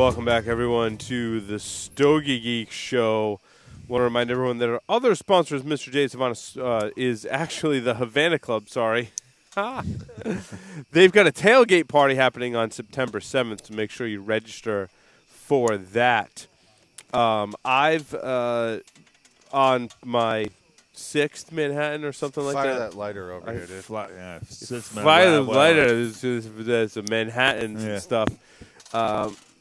Welcome back, everyone, to the Stogie Geek Show. Want to remind everyone that our other sponsors, Mr. J. Savannah, is actually the Havana Club. Sorry. They've got a tailgate party happening on September 7th, so make sure you register for that. I've on my 6th Manhattan or something like Fire that. that lighter over here, dude. Fire the lighter. There's some Manhattans and stuff.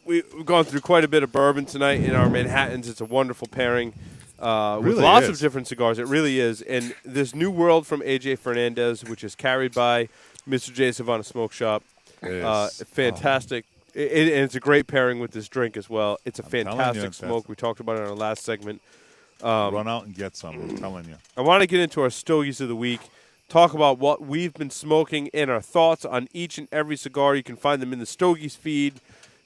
We've gone through quite a bit of bourbon tonight in our Manhattans. It's a wonderful pairing with lots of different cigars. It really is. And this New World from A.J. Fernandez, which is carried by Mr. J. Savannah Smoke Shop. Fantastic. And it's a great pairing with this drink as well. It's a fantastic smoke. We talked about it in our last segment. Run out and get some, I'm telling you. I want to get into our Stogies of the week, talk about what we've been smoking and our thoughts on each and every cigar. You can find them in the Stogies feed,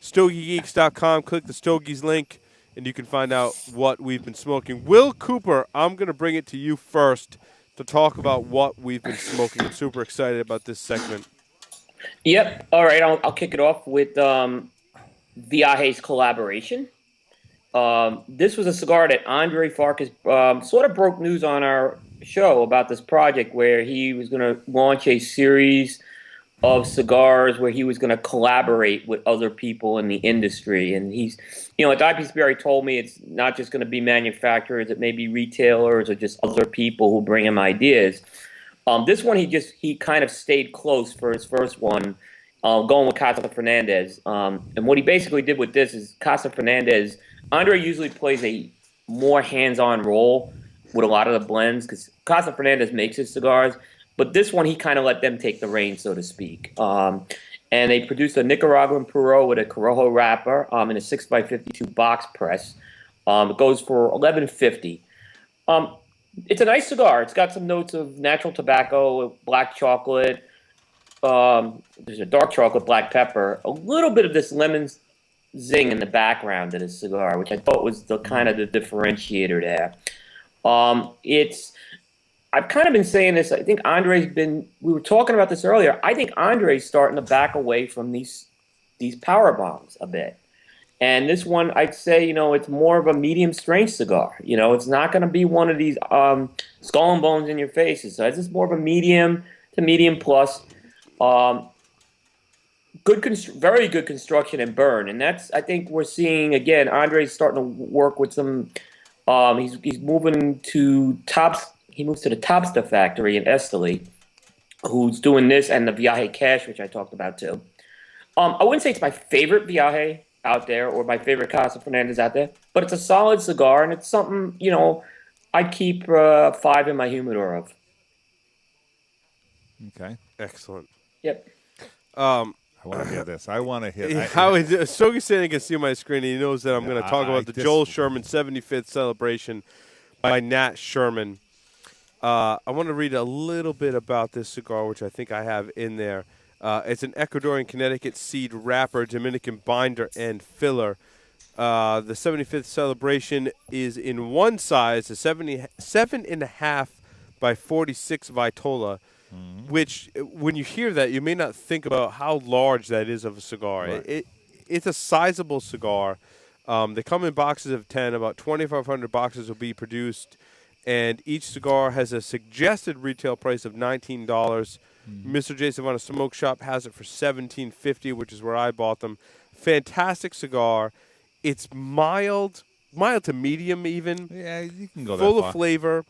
StogieGeeks.com. Click the Stogies link, and you can find out what we've been smoking. Will Cooper, I'm going to bring it to you first to talk about what we've been smoking. I'm super excited about this segment. Yep. All right, I'll kick it off with Viaje's collaboration. This was a cigar that Andre Farkas sort of broke news on our show about this project where he was going to launch a series of cigars where he was going to collaborate with other people in the industry. And he's, at the IPCPR, he told me it's not just going to be manufacturers, it may be retailers or just other people who bring him ideas. This one, he kind of stayed close for his first one, going with Casa Fernandez. And what he basically did with this is Casa Fernandez, Andre usually plays a more hands-on role with a lot of the blends because Casa Fernandez makes his cigars, but this one he kind of let them take the reins, so to speak. And they produced a Nicaraguan Puro with a Corojo wrapper in a 6x52 box press. It goes for $11.50. It's a nice cigar. It's got some notes of natural tobacco, black chocolate. There's a dark chocolate, black pepper, a little bit of this lemon zing in the background of this cigar, which I thought was the kind of the differentiator there. I've kind of been saying this. I think we were talking about this earlier. I think Andre's starting to back away from these power bombs a bit. And this one, I'd say, it's more of a medium strength cigar. It's not going to be one of these skull and bones in your faces. So it's just more of a medium to medium plus. Very good construction and burn, and I think we're seeing again. Andre's starting to work with some. He's moving to Tops. He moves to the Topsta factory in Esteli, who's doing this and the Viaje Cash, which I talked about too. I wouldn't say it's my favorite Viaje out there or my favorite Casa Fernandez out there, but it's a solid cigar and it's something I'd keep 5 in my humidor of. Okay, excellent. Yep. I want to hear this. I want to hear. Stogie standing can see my screen, and he knows that I'm going to talk about the Joel Sherman 75th celebration by Nat Sherman. I want to read a little bit about this cigar, which I think I have in there. It's an Ecuadorian Connecticut seed wrapper, Dominican binder, and filler. The 75th celebration is in one size, a 7.5 by 46 Vitola. Which, when you hear that, you may not think about how large that is of a cigar. Right. It's a sizable cigar. They come in boxes of 10. About 2,500 boxes will be produced, and each cigar has a suggested retail price of $19. Mr. J. Savannah Smoke Shop has it for $17.50, which is where I bought them. Fantastic cigar. It's mild to medium even. Yeah, you can go full that far. Of flavor.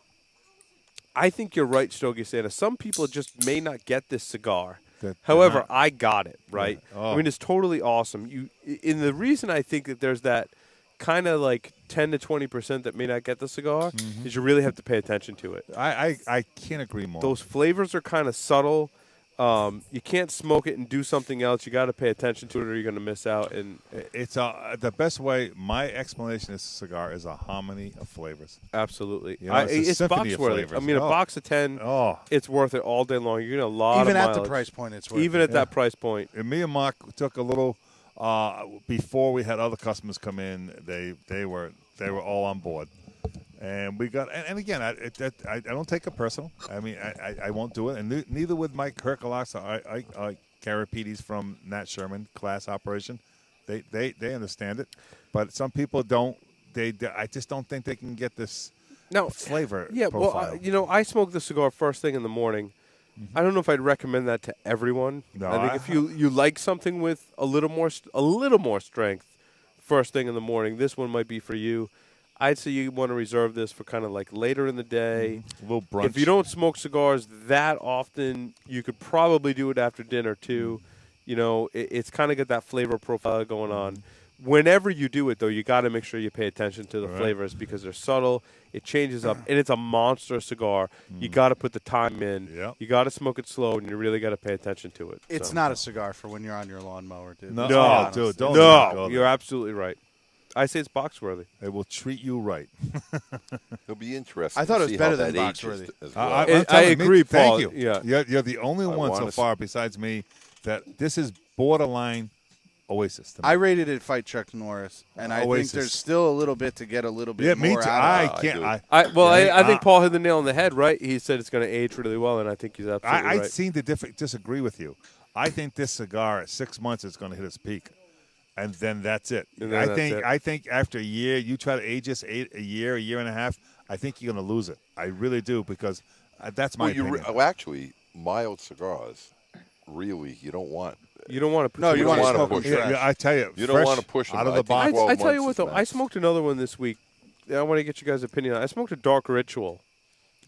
I think you're right, Stogie Santa. Some people just may not get this cigar. However, I got it, right? Yeah. Oh. I mean, it's totally awesome. The reason I think that there's that kind of like 10 to 20% that may not get the cigar is you really have to pay attention to it. I can't agree more. Those flavors are kind of subtle. You can't smoke it and do something else. You got to pay attention to it, or you're going to miss out. And it's the best way. My explanation of this cigar is a harmony of flavors. Absolutely, it's box worth. I mean, a box of 10, it's worth it all day long. You're going to a lot even of at mileage. the price point. It's worth even it. at that price point. And me and Mark took a little before we had other customers come in. They were all on board. And we got, and again, I don't take it personal. I mean, I won't do it, and neither would Mike Hercules or Carapides from Nat Sherman class operation. They understand it, but some people don't. I just don't think they can get this flavor profile. Well, I smoke the cigar first thing in the morning. I don't know if I'd recommend that to everyone. No, I think if you like something with a little more strength first thing in the morning, this one might be for you. I'd say you want to reserve this for kind of like later in the day. A little brunch. If you don't smoke cigars that often, you could probably do it after dinner too. It's kind of got that flavor profile going on. Whenever you do it, though, you got to make sure you pay attention to the flavors because they're subtle. It changes up, and it's a monster cigar. You got to put the time in. Yep. You got to smoke it slow, and you really got to pay attention to it. It's not a cigar for when you're on your lawnmower, dude. No, dude, don't. No, you're absolutely right. I say it's box worthy. It will treat you right. It'll be interesting. I thought it was to see better how than that box ages worthy. as well. I agree, Paul. Thank you. Yeah. You're the only one so far besides me that this is borderline Oasis to me. I rated it Fight Chuck Norris, and I think there's still a little bit to get a little bit more me too. out of I it. can't. I think Paul hit the nail on the head, right? He said it's going to age really well, and I think he's absolutely right. I seem to disagree with you. I think this cigar at 6 months is going to hit its peak, and then that's it. I think after a year, you try to age this a year and a half, I think you're going to lose it. I really do because that's my opinion. Actually, mild cigars, really, you don't want. You don't want to push. No, you want to wanna smoke push them it. fresh. I tell you, You don't want to push them out of the box. I tell you what, though, I smoked another one this week. I want to get you guys' opinion on it. I smoked a Dark Ritual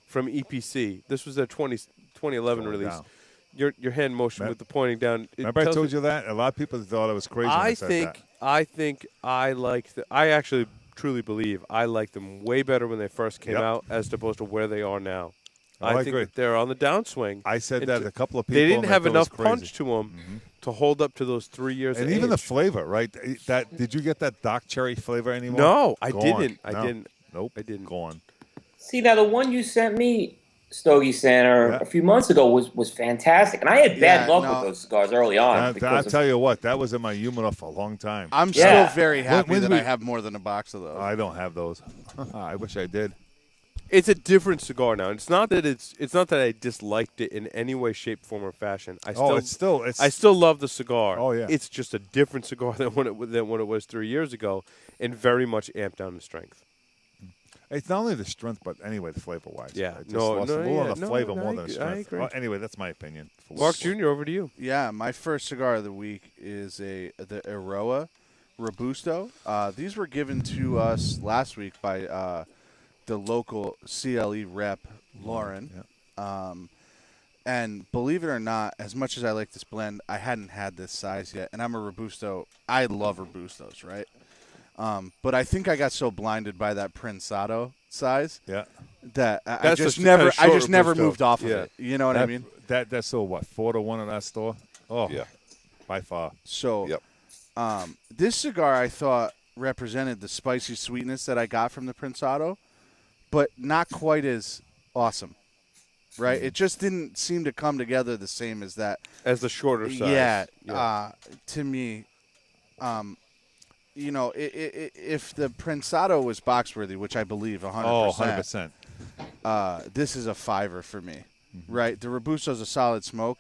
from EPC. This was their 2011 release. Down. Your hand motion with the pointing down. Remember I told you that? A lot of people thought it was crazy when I said that. I like I actually truly believe I like them way better when they first came out as opposed to where they are now. I think agree. that they're on the downswing. I said that a couple of people. They didn't have and I thought enough it was crazy. punch to them to hold up to those 3 years. And of even the age. flavor, right? Did you get that dark cherry flavor anymore? No, I Gone. didn't. I No. didn't. Nope. I didn't. Gone. See, now the one you sent me, Stogie Center, a few months ago was fantastic, and I had bad luck with those cigars early on. I'll tell you what, that was in my humidor for a long time. I'm still very happy that we- I have more than a box of those. I don't have those. I wish I did. It's a different cigar now. It's not that I disliked it in any way, shape, form, or fashion. I still love the cigar. Oh, yeah. It's just a different cigar than when it was 3 years ago, and very much amped down in strength. It's not only the strength, but anyway, the flavor wise. Yeah. I just lost a little on the flavor more than the I strength. agree. Well, anyway, that's my opinion. Mark Jr., over to you. Yeah, my first cigar of the week is the Aroa Robusto. These were given to us last week by the local CLE rep, Lauren. Yeah. And believe it or not, as much as I like this blend, I hadn't had this size yet. And I'm a Robusto. I love Robustos, right? But I think I got so blinded by that Prensado size that I just never moved off of it. You know what I mean? That's so what, 4-1 in that store? Oh, yeah, by far. So, this cigar I thought represented the spicy sweetness that I got from the Prensado, but not quite as awesome. Right? It just didn't seem to come together the same as that. As the shorter size. Yeah. To me, if the Prensado was box-worthy, which I believe 100%. Oh, 100%. This is a fiver for me. Right? The Robusto's a solid smoke,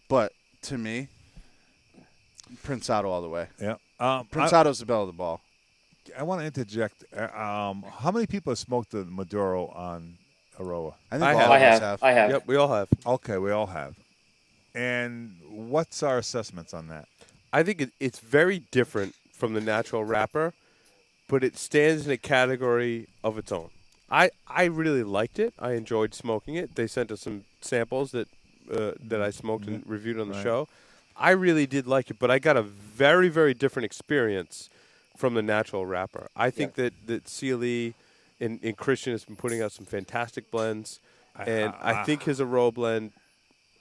but to me, Prensado all the way. Yeah. Prensado's the belle of the ball. I want to interject. How many people have smoked the Maduro on Aroa? I think all of us have. I have. Yep, we all have. Okay, we all have. And what's our assessments on that? I think it's very different from the natural wrapper, but it stands in a category of its own. I really liked it. I enjoyed smoking it. They sent us some samples that I smoked and reviewed on the show. I really did like it, but I got a very, very different experience from the natural wrapper. I think that CLE and Christian has been putting out some fantastic blends, and I think his Aroa blend.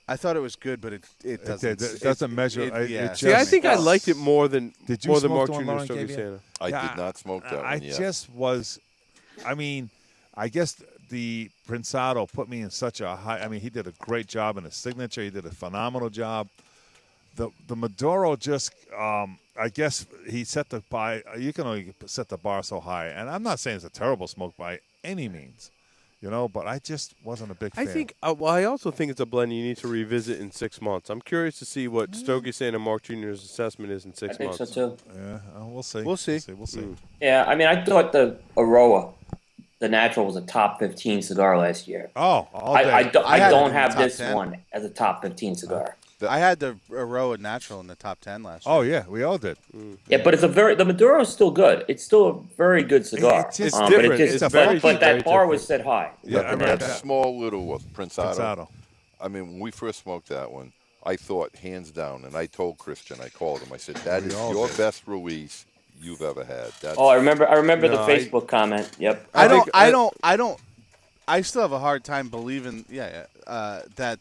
I thought it was good, but it doesn't measure. See, I think I liked it more than Mark one, Jr. Lauren, Stogie gave you? Santa. I did not smoke that one yet. Just was. I mean, I guess the Prensado put me in such a high. I mean, he did a great job in his signature. He did a phenomenal job. The Maduro just. I guess he set the bar. You can only set the bar so high, and I'm not saying it's a terrible smoke by any means. But I just wasn't a big fan. I think. I also think it's a blend you need to revisit in 6 months. I'm curious to see what Stogie saying and Mark Jr.'s assessment is in 6 months. I think so too. Yeah, we'll see. We'll see. We'll see. Yeah, I mean, I thought the Aroa, the natural, was a top 15 cigar last year. Oh, all day. I don't have top this 10. one as a top 15 cigar. I had the Aroa Natural in the top 10 last year. Oh yeah, we all did. Yeah, but the Maduro is still good. It's still a very good cigar. It's just different. But that bar was set high. Yeah, I remember That that. small little Prensado. Prensado. I mean, when we first smoked that one, I thought hands down, and I told Christian, I called him, I said, that is your best release you've ever had. That's I remember the Facebook comment. Yep. I still have a hard time believing, that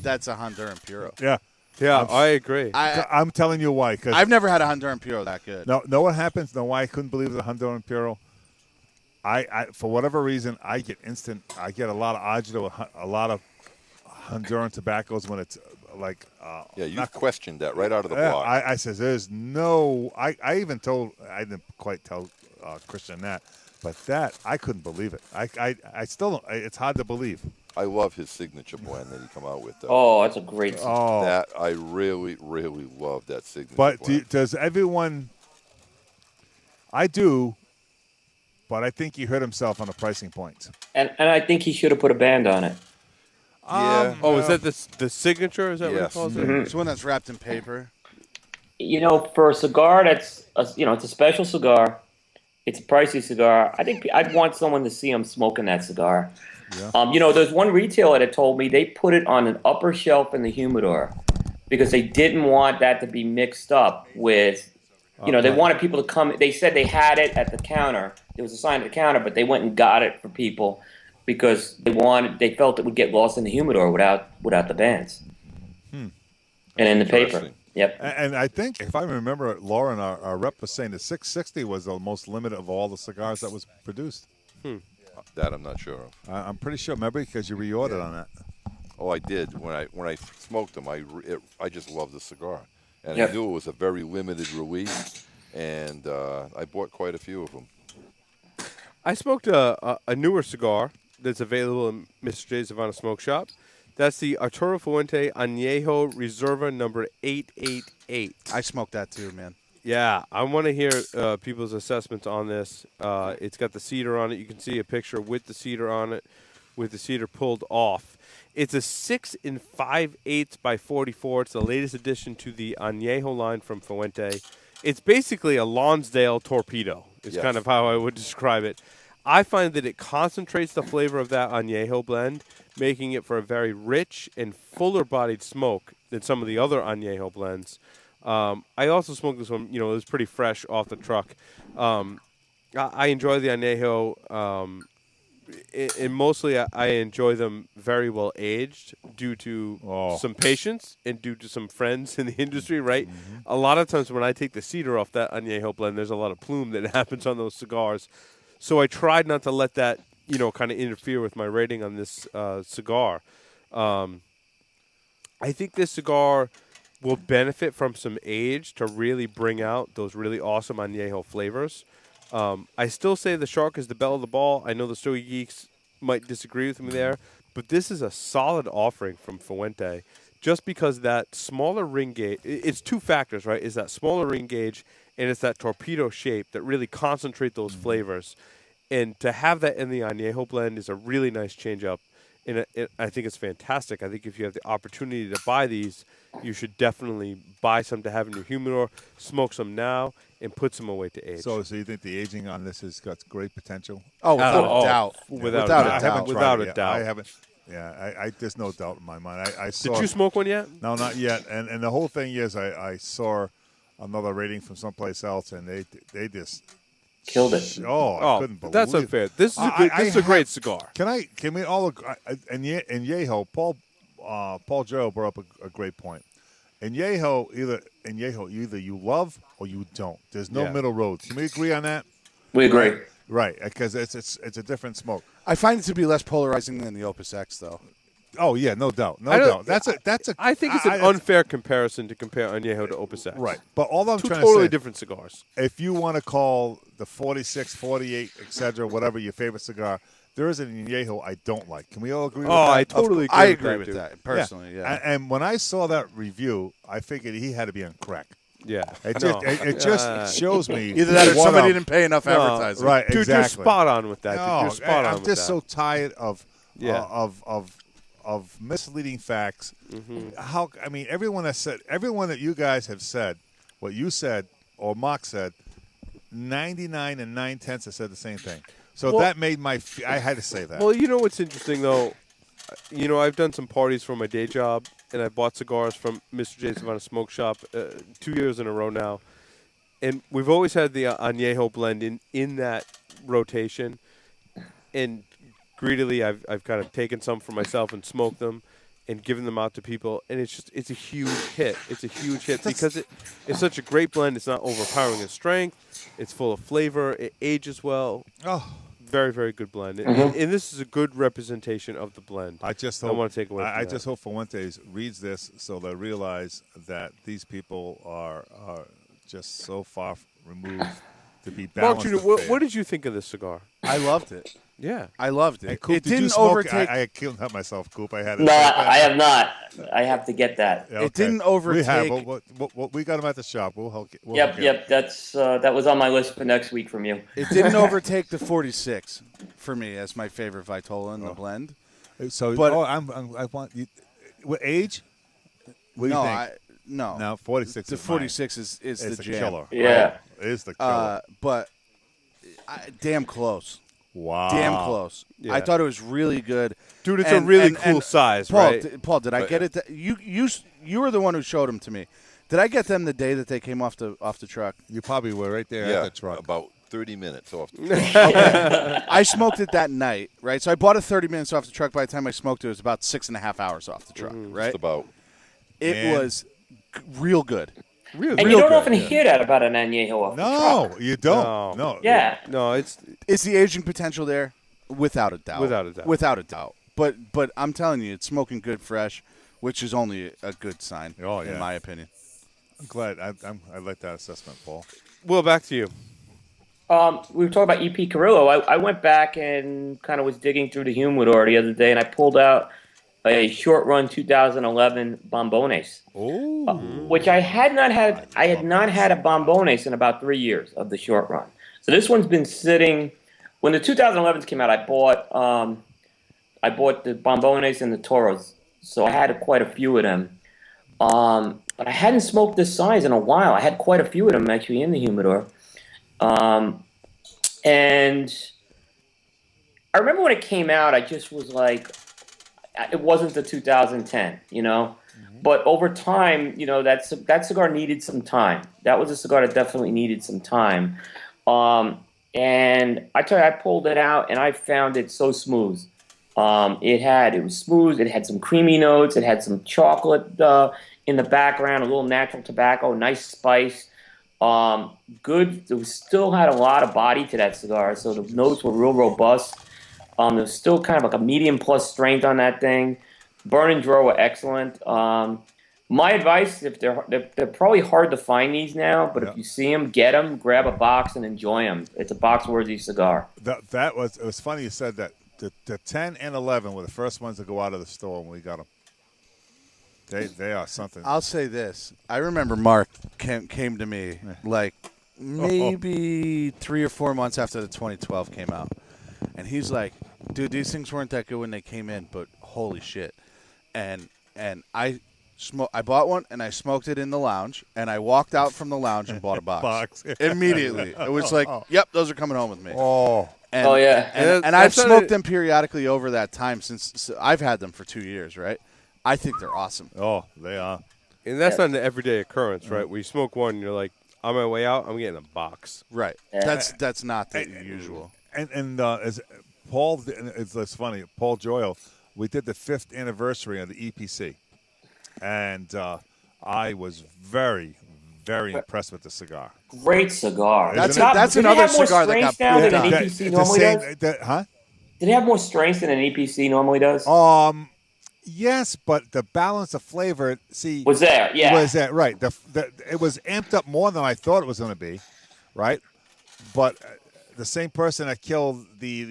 that's a Honduran Puro. Yeah. Yeah, I agree. I'm telling you why. Cause I've never had a Honduran Puro that good. know what happens? Know why I couldn't believe the Honduran Puro? I for whatever reason, I get a lot of agito, a lot of Honduran tobaccos when it's like. you questioned that right out of the block. I says there's no. I even told. I didn't quite tell Christian that, but that I couldn't believe it. I still don't. It's hard to believe. I love his signature blend that he come out with, though. Oh, that's a great. That I really, really love that signature But blend. does everyone? I do, but I think he hurt himself on the pricing points. And I think he should have put a band on it. Yeah. Is that the signature? Is that what Yes. he calls it? It's one that's wrapped in paper. For a cigar that's it's a special cigar. It's a pricey cigar. I think I'd want someone to see him smoking that cigar. Yeah. There's one retailer that told me they put it on an upper shelf in the humidor because they didn't want that to be mixed up with, they wanted people to come. They said they had it at the counter. There was a sign at the counter, but they went and got it for people because they felt it would get lost in the humidor without the bands. And in the paper. Interesting. Yep. And I think, if I remember, Lauren, our rep was saying the 660 was the most limited of all the cigars that was produced. That I'm not sure of. I'm pretty sure. Remember, because you reordered on that. Oh, I did. When I smoked them, I just loved the cigar. And Yep. I knew it was a very limited release, and I bought quite a few of them. I smoked a newer cigar that's available in Mr. J's Havana Smoke Shop. That's the Arturo Fuente Añejo Reserva number 888. I smoked that too, man. Yeah, I want to hear people's assessments on this. It's got the cedar on it. You can see a picture with the cedar on it, with the cedar pulled off. It's a 6 5/8 by 44. It's the latest addition to the Añejo line from Fuente. It's basically a Lonsdale torpedo. Is Yes. kind of how I would describe it. I find that it concentrates the flavor of that Añejo blend, making it for a very rich and fuller-bodied smoke than some of the other Añejo blends. I also smoked this one. It was pretty fresh off the truck. I enjoy the Añejo, and mostly I enjoy them very well aged due to some patience and due to some friends in the industry, right? Mm-hmm. A lot of times when I take the cedar off that Añejo blend, there's a lot of plume that happens on those cigars. So I tried not to let that, kind of interfere with my rating on this cigar. I think this cigar will benefit from some age to really bring out those really awesome Añejo flavors. I still say the Shark is the belle of the ball. I know the Stogie Geeks might disagree with me there, but this is a solid offering from Fuente just because that smaller ring gauge, it's two factors, right? Is that smaller ring gauge and it's that torpedo shape that really concentrate those flavors. And to have that in the Añejo blend is a really nice change up. And I think it's fantastic. I think if you have the opportunity to buy these, you should definitely buy some to have in your humidor, smoke some now, and put some away to age. So you think the aging on this has got great potential? Oh, without a doubt. Without I a haven't doubt. tried Without it a yet. doubt. I haven't. Yeah, there's no doubt in my mind. I saw. Did you smoke one yet? No, not yet. And the whole thing is, I saw another rating from someplace else, and they just Killed it. I couldn't believe that's it. unfair. This is a great cigar. Can we all agree? And Yeho, Paul Joe brought up a great point. And Yeho, either you love or you don't. There's no middle road. Can we agree on that? We agree. Right, because it's a different smoke. I find it to be less polarizing than the Opus X, though. Oh yeah, no doubt, no doubt. That's a. I think it's an unfair comparison to compare Añejo to Opus X. Right, but all I'm Two trying totally to say, different cigars. if you want to call the 46, 48, etc., whatever your favorite cigar, there is an añejo I don't like. Can we all agree? Oh, with that? I totally agree. I with agree that, with dude. that personally. Yeah. And when I saw that review, I figured he had to be on crack. Yeah. It just shows me Either that or what somebody a- didn't pay enough advertising. Right, Dude, exactly. you're spot on with that. No, Dude. You're spot on I'm with just that. so tired of Yeah. of misleading facts. Mm-hmm. Everyone that you guys have said, what you said or Mock said, 99 and 9/10 have said the same thing. So Well- that made I had to say that. Well, you know what's interesting, though? You know, I've done some parties for my day job, and I bought cigars from Mr. J. Savannah Smoke Shop 2 years in a row now. And we've always had the añejo blend in that rotation. And greedily, I've kind of taken some for myself and smoked them and given them out to people. And it's a huge hit. It's a huge hit because it's such a great blend. It's not overpowering in strength. It's full of flavor. It ages well. Oh, Very, very good blend. And this is a good representation of the blend. I just I hope, want to take away from I that. just hope Fuentes reads this so they realize that these people are just so far removed to be Mark balanced. Jr., and what, fair. what did you think of this cigar? I loved it. Yeah. I loved it. And Coop, It did you didn't smoke? overtake. I killed that myself, Coop. I had it. No, I have not. I have to get that. Yeah, It didn't overtake. We have. We got them at the shop. We'll help. We'll Yep, hook you yep. That was on my list for next week from you. It didn't overtake the 46 for me as my favorite Vitola in the blend. up. So, But- I want you. What age? What do you think? No. No, 46. The is 46 is mine. the It's the jam. killer. Yeah. It is the killer. But damn close. Wow. Damn close. Yeah. I thought it was really good. Dude, it's And- a really and- cool and size, Paul, right? Paul, did I get it? You were the one who showed them to me. Did I get them the day that they came off the truck? You probably were right there Yeah, at the truck. about 30 minutes off. I smoked it that night, right? So I bought it 30 minutes off the truck. By the time I smoked it, it was about 6.5 hours off the truck, right? Just about. It Man. was real good. Really? And you don't often hear that about an añejo off the No, truck. you don't. No. Yeah. No, it's Is the aging potential there? Without a doubt. Without a doubt. Without a doubt. But I'm telling you, it's smoking good fresh, which is only a good sign, Oh, yeah. in my opinion. I'm glad. I like that assessment, Paul. Will, back to you. We were talking about EP Carrillo. I went back and kind of was digging through the humidor the other day, and I pulled out a short run 2011 Bombones, which I had not had. I had not had a Bombones in about 3 years of the short run. So this one's been sitting. When the 2011s came out, I bought the Bombones and the Toros, so I had quite a few of them. But I hadn't smoked this size in a while. I had quite a few of them actually in the humidor. And I remember when it came out, I just was like, it wasn't the 2010, you know? But over time, you know, that cigar needed some time. That was a cigar that definitely needed some time. And I tell you, I pulled it out and I found it so smooth. It was smooth. It had some creamy notes. It had some chocolate in the background, a little natural tobacco, nice spice. Good. It still had a lot of body to that cigar, so the notes were real robust. There was still kind of like a medium plus strength on that thing. Burn and draw were excellent. My advice, if they're probably hard to find these now, but if you see them, get them, grab a box, and enjoy them. It's a box-worthy cigar. It was funny you said that. The 10 and 11 were the first ones to go out of the store when we got them. They are something. I'll say this. I remember Mark came to me like maybe 3 or 4 months after the 2012 came out. And he's like, dude, these things weren't that good when they came in, but holy shit. And I bought one, and I smoked it in the lounge, and I walked out from the lounge and bought a box. Immediately. It was like, yep, those are coming home with me. Oh. And, Oh, yeah. And I've smoked them periodically over that time since I've had them for 2 years, right? I think they're awesome. Oh, they are. And that's not an everyday occurrence, right? Where you smoke one and you're like, on my way out, I'm getting a box. Right. Yeah. That's not the usual. And as Paul, it's funny, Paul Joyle, we did the 5th anniversary of the EPC. And I was very, very impressed with the cigar. Great cigar. That's Isn't it? that's Did it another have more cigar that got strength now put than an down. EPC normally does? Huh? Did it have more strength than an EPC normally does? Yes, but the balance of flavor, Was there? Yeah. was that right? It was amped up more than I thought it was going to be, right? But the same person that killed the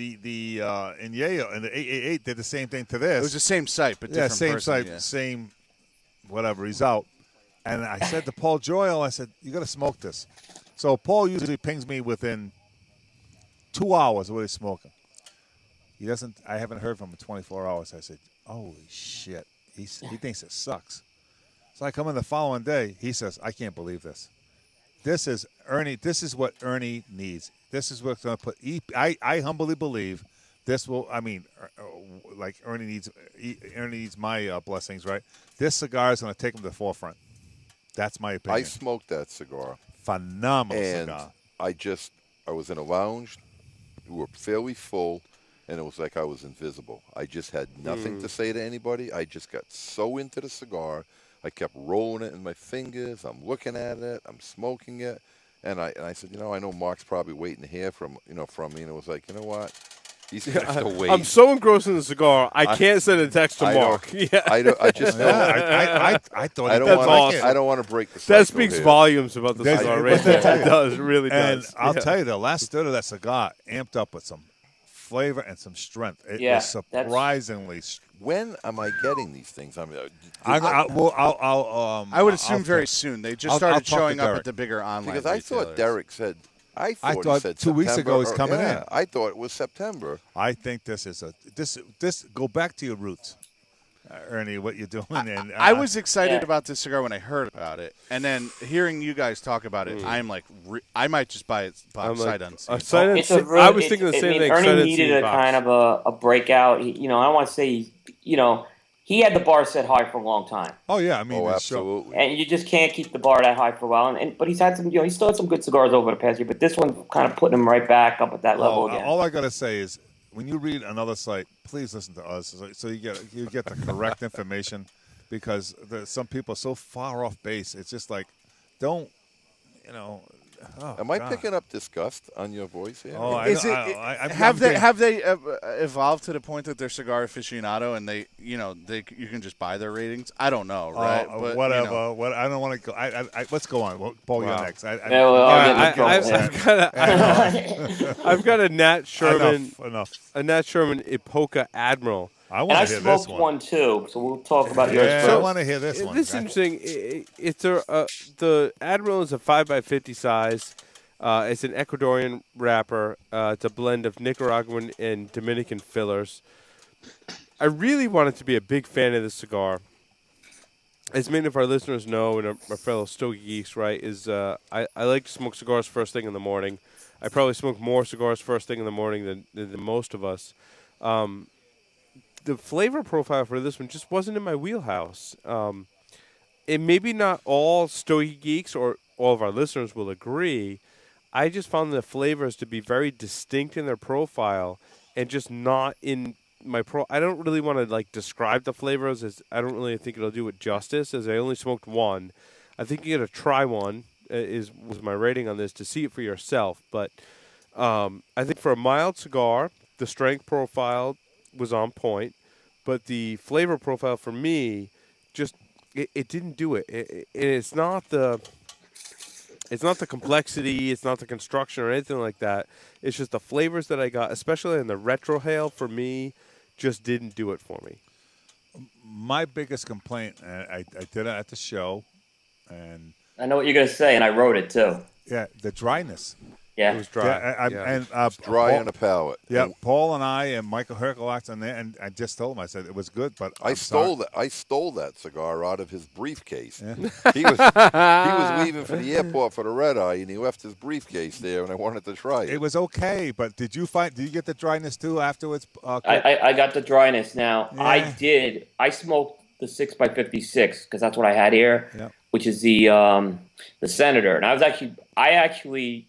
in Yale and the 888 did the same thing to this. It was the same site, but different same person, site, yeah. same whatever. He's out, and I said to Paul Joyle, I said, "You got to smoke this." So Paul usually pings me within 2 hours of what he's smoking. He doesn't. I haven't heard from him in 24 hours. I said, "Holy shit!" He thinks it sucks. So I come in the following day. He says, "I can't believe this. This is Ernie. This is what Ernie needs. This is what's going to put." I humbly believe this will. I mean, like Ernie needs my blessings, right? This cigar is going to take him to the forefront. That's my opinion. I smoked that cigar. Phenomenal and cigar. I was in a lounge. We were fairly full, and it was like I was invisible. I just had nothing to say to anybody. I just got so into the cigar. I kept rolling it in my fingers. I'm looking at it. I'm smoking it. And I said, I know Mark's probably waiting to hear from me. And it was like, you know what? He's going to have to wait. I'm so engrossed in the cigar, I can't send a text to Mark. Yeah. I just don't. I thought I don't want to break the cycle. That speaks volumes about the cigar, right? It does. It really does. And I'll tell you, the last third of that cigar amped up with some flavor and some strength. It was surprisingly. When am I getting these things? I mean, I would assume very soon. They just started showing up at the bigger online because I thought Derek said. I thought he said 2 weeks ago he's coming in. I thought it was September. I think this is this. Go back to your roots, Ernie. What you're doing? And I was excited about this cigar when I heard about it, and then hearing you guys talk about it, I'm like, I might just buy it sight unseen. I was thinking the same thing. Ernie needed a kind of a breakout. I don't want to say he had the bar set high for a long time. Oh yeah, I mean, absolutely. And you just can't keep the bar that high for a while. But he's had some, he still had some good cigars over the past year. But this one kind of putting him right back up at that level again. All I gotta say is, when you read another site, please listen to us so you get the correct information, because some people are so far off base. It's just like, don't. Am I picking up disgust on your voice here? Oh, have they evolved to the point that they're cigar aficionado and you can just buy their ratings? I don't know, right? But, whatever. What I don't want to go. Let's go on. Paul, you're next. I've got a Nat Sherman. Enough. A Nat Sherman Epoca Admiral. I smoked one too, so we'll talk about yours first. I want to hear this one. This is interesting. It's the Admiral is a 5x50 size. It's an Ecuadorian wrapper. It's a blend of Nicaraguan and Dominican fillers. I really wanted to be a big fan of this cigar. As many of our listeners know, and our fellow Stogie geeks, right, is I like to smoke cigars first thing in the morning. I probably smoke more cigars first thing in the morning than most of us. The flavor profile for this one just wasn't in my wheelhouse. And maybe not all Stogie geeks or all of our listeners will agree. I just found the flavors to be very distinct in their profile and just not in my I don't really want to describe the flavors, as I don't really think it'll do it justice, as I only smoked one. I think you got to try one was my rating on this to see it for yourself. But I think for a mild cigar, the strength profile was on point, but the flavor profile for me just it didn't do it. It's not the complexity, it's not the construction or anything like that. It's just the flavors that I got, especially in the retrohale, for me, just didn't do it for me. My biggest complaint, I did it at the show, and I know what you're going to say, and I wrote it too. Yeah, the dryness. Yeah, it was dry. It's dry on the palate. Yeah, Paul and I and Michael Herkelacz on there, and I just told him, I said it was good, but I stole that cigar out of his briefcase. Yeah. He was leaving for the airport for the red eye, and he left his briefcase there, and I wanted to try it. It was okay, but did you get the dryness too afterwards? I got the dryness. Now Yeah. I smoked the 6x56 because that's what I had here, which is the Senator, and I actually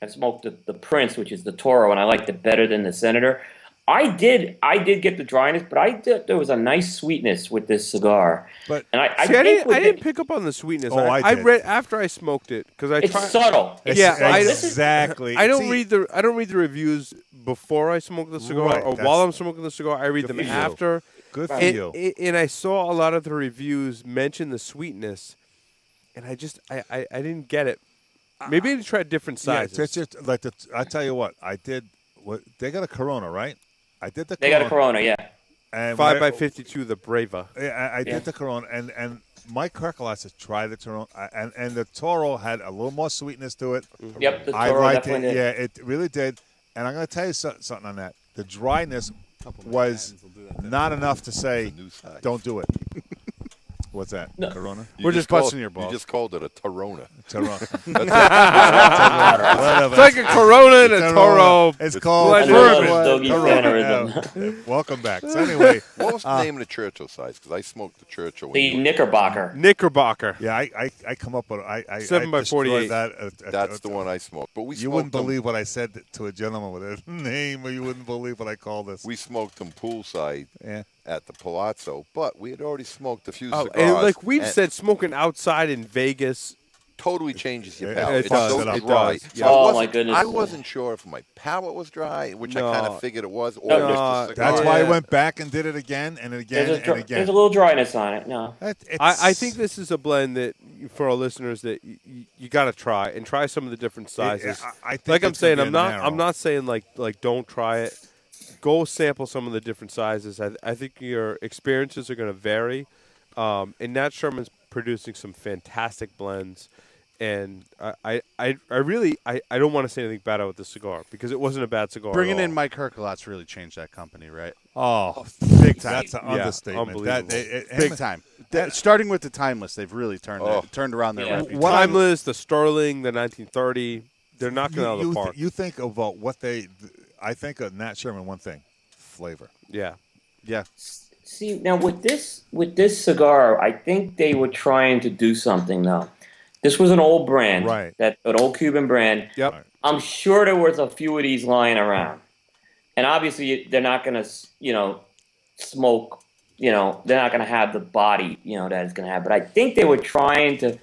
have smoked the Prince, which is the Toro, and I liked it better than the Senator. I did get the dryness, but there was a nice sweetness with this cigar. But I didn't pick up on the sweetness. Oh, I did. read after I smoked it because it's subtle. Exactly. I don't read the reviews before I smoke the cigar or while I'm smoking the cigar. I read them after. Good for you. And I saw a lot of the reviews mention the sweetness, and I didn't get it. Maybe they try different sizes. Yeah, just like I tell you what, I did. What they got a Corona, right? I did the. They got a Corona, yeah. And 5x52, the Brava. Yeah, I did the Corona, and Mike Kirkloss has tried the Toro, and the Toro had a little more sweetness to it. Yep, the I Toro liked it. definitely did. Yeah, it really did. And I'm going to tell you something on that. The dryness was not enough to say, don't do it. What's that? No. Corona? We're just busting your balls. You just called it a Torona. Corona. It's like a Corona and a Toro. It's called Another Bourbon. Stogies mannerism. Welcome back. So anyway, What was the name of the Churchill size? Because I smoked the Churchill. when The you- Knickerbocker. Knickerbocker. yeah, I come up with I 7 by destroyed 48. That. That's the one I smoked. But we You smoked wouldn't them, believe what I said to a gentleman with a name, or you wouldn't believe what I call this. We smoked them poolside Yeah. at the Palazzo, but we had already smoked a few Oh, cigars. and like we've and said, smoking outside in Vegas. totally changes your It palate. It does, so it dry. does. So Yeah. I Oh, wasn't- my goodness. I wasn't sure if my palate was dry, which I kind No. of figured it was, or No, just no, the cigar. That's why I Yeah. went back and did it again and again There's and again. a little dryness on it. No. I think this is a blend that, for our listeners, that you got to try and try some of the different sizes. I think Like I'm it's gonna saying, be I'm a not. narrow. I'm not saying like don't try it. Go sample some of the different sizes. I think your experiences are going to vary. And Nat Sherman's producing some fantastic blends. And I really don't want to say anything bad about this cigar because it wasn't a bad cigar. Bringing at all. in Mike Kirklots really changed that company, right? Oh, Big time. that's an Yeah, understatement. unbelievable. Big time. Starting with the Timeless, they've really turned around their Yeah. reputation. What I'm- Timeless, the Sterling, the 1930. They're knocking it out of the park. You think about what they. I think of Nat Sherman. One thing, flavor. Yeah. Yeah. See, now with this cigar, I think they were trying to do something though. This was an old brand, Right. an old Cuban brand. Yep. Right. I'm sure there was a few of these lying around, and obviously they're not going to, smoke. They're not going to have the body, that it's going to have. But I think they were trying to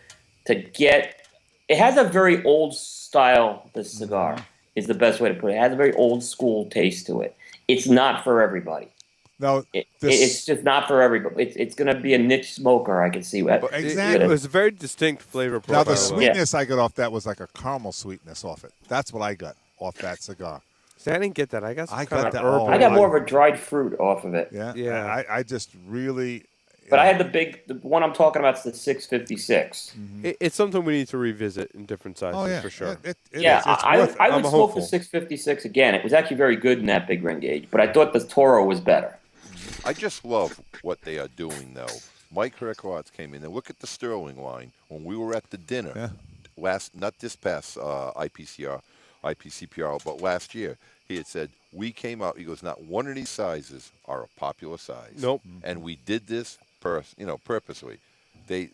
get. It has a very old style. This cigar is the best way to put it. It has a very old school taste to it. It's not for everybody. No, It's just not for everybody. It's going to be a niche smoker. I can see that. exactly. It was a very distinct flavor Now profile. the sweetness I got off that was like a caramel sweetness off it. That's what I got off that cigar. See, I didn't get that. I got some I kind got of that herbal. all. I got more of a dried fruit off of it. Yeah, Yeah. I just really. But I had the one I'm talking about is the 656. It's something we need to revisit in different sizes Oh yeah, for sure. It Yeah, is. It's I worth it. would I'm smoke hopeful. the 656 again. It was actually very good in that big ring gauge, but I thought the Toro was better. I just love what they are doing, though. Mike Herkowitz came in and look at the Sterling line when we were at the dinner not this past IPCPR, but last year. He had said we came out. He goes, not one of these sizes are a popular size. Nope. And we did this purposely. They're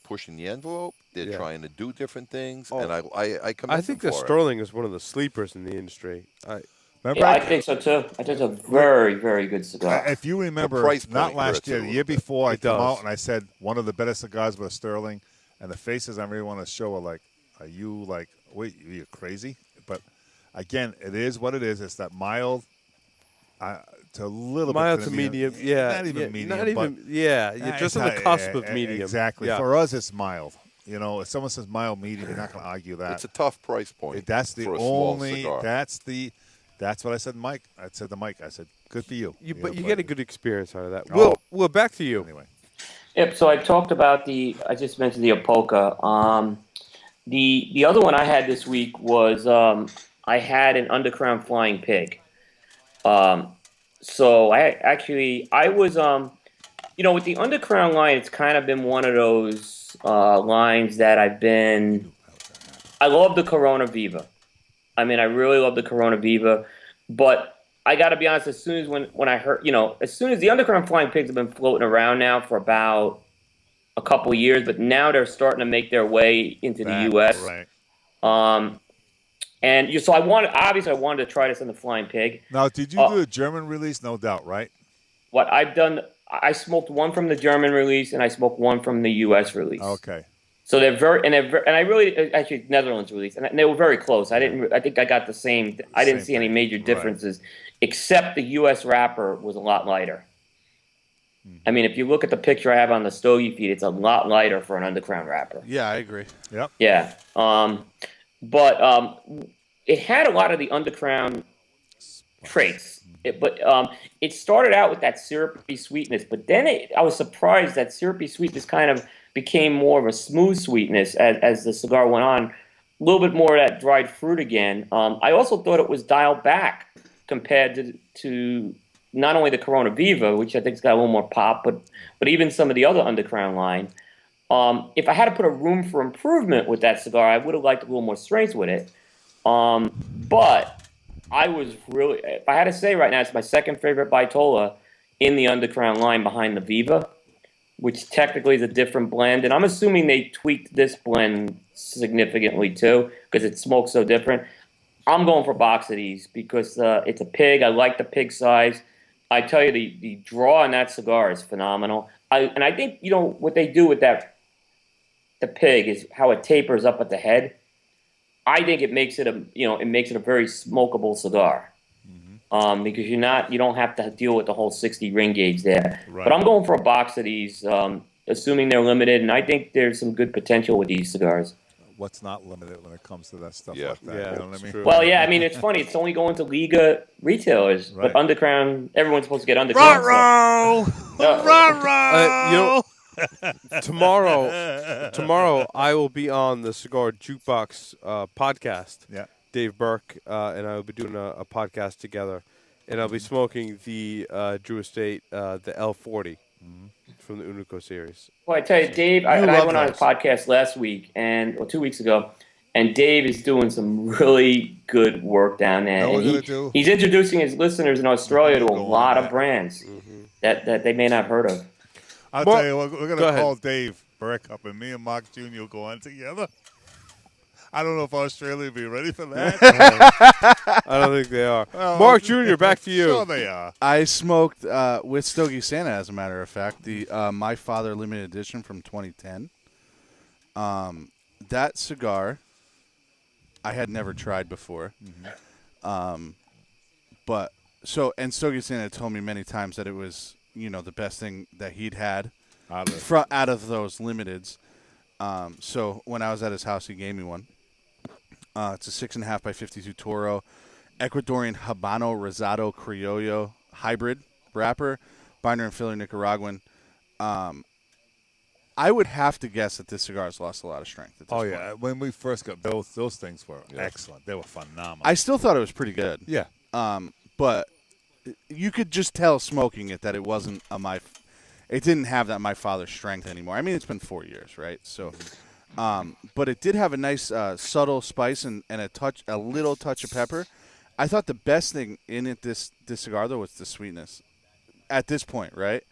pushing the envelope. They're trying to do different things, and I commend I think them the for it. Sterling is one of the sleepers in the industry. Remember, Yeah, I think so too. I think it's a very, very good cigar. if you remember, price not point last hurts year, a the little year bit. before, I It came does. out and I said one of the better cigars was Sterling, and the faces I really want to show are like, are you like, wait, you're crazy? But again, it is what it is. It's that mild, to a little Mild bit to medium, yeah. not even medium, Not but even, yeah. You're just on the cusp of medium. Exactly. Yeah. For us, it's mild. If someone says mild, medium, you're not going to argue that. It's a tough price point. That's the for a small only. cigar. That's what I said, Mike. I said to Mike, I said, good for you. But you get a good experience out of that. Oh. Well, back to you. Anyway. Yep. So I talked about I just mentioned the Apoca. The other one I had this week was I had an Undercrown Flying Pig. So I was with the Undercrown line, it's kind of been one of those lines that I love the Corona Viva. I mean, I really love the Corona Viva, but I got to be honest. As soon as when I heard, as soon as the Underground Flying Pigs have been floating around now for about a couple of years, but now they're starting to make their way into the U.S. Right. And so I wanted to try this on the Flying Pig. Now, did you do a German release? No doubt, right? What I've done, I smoked one from the German release and I smoked one from the U.S. release. Okay. So they're actually Netherlands release, and they were very close. I think I got the same. I didn't see any major differences, except the U.S. wrapper was a lot lighter. I mean, if you look at the picture I have on the Stogie feed, it's a lot lighter for an undercrown wrapper. Yeah, I agree. Yep. Yeah. But it had a lot of the undercrown traits. But it started out with that syrupy sweetness, but then I was surprised that syrupy sweetness kind of became more of a smooth sweetness as the cigar went on. A little bit more of that dried fruit again. I also thought it was dialed back compared to not only the Corona Viva, which I think's got a little more pop, but even some of the other undercrown line. If I had to put a room for improvement with that cigar, I would have liked a little more strength with it. But I was really, if I had to say right now, it's my second favorite Bitola in the undercrown line behind the Viva, which technically is a different blend. And I'm assuming they tweaked this blend significantly too, because it smokes so different. I'm going for a box of these because it's a pig. I like the pig size. I tell you, the draw on that cigar is phenomenal. I think, what they do with the pig is how it tapers up at the head. I think it makes it a very smokable cigar. Because you don't have to deal with the whole 60 ring gauge there. Right. But I'm going for a box of these, assuming they're limited, and I think there's some good potential with these cigars. What's not limited when it comes to that stuff Yeah. like that? Yeah, You know what I mean? true. Well, yeah, I mean, it's funny. It's only going to Liga retailers, Right. but undercrown, everyone's supposed to get undercrown. Tomorrow I will be on the Cigar Jukebox podcast. Yeah. Dave Burke and I will be doing a podcast together, and I'll be smoking the Drew Estate, the L40 from the Unuco series. Well, I tell you, Dave, I went on his podcast last week, or 2 weeks ago, and Dave is doing some really good work down there. Know what And we're gonna do? he's introducing his listeners in Australia to a Go on lot of that. brands that they may not have heard of. I'll Mark- tell you, we're going go to ahead. call Dave Burke up, and me and Mark Jr. will go on together. I don't know if Australia will be ready for that. I don't think they are. Well, Mark Jr., back to you. Sure they are. I smoked with Stogie Santa, as a matter of fact, the My Father limited edition from 2010. That cigar I had never tried before. And Stogie Santa told me many times that it was, the best thing that he'd had Out of it. out of those limiteds. So when I was at his house, he gave me one. It's a 6.5 by 52 Toro, Ecuadorian Habano Rosado Criollo hybrid wrapper, binder and filler Nicaraguan. I would have to guess that this cigar has lost a lot of strength. At this Oh, point. yeah. When we first got those things were excellent. They were phenomenal. I still thought it was pretty good. yeah. But you could just tell smoking it that it wasn't it didn't have that My Father's strength anymore. I mean, it's been 4 years, right? So, but it did have a nice subtle spice and a little touch of pepper. I thought the best thing in it this cigar though was the sweetness. At this point, right?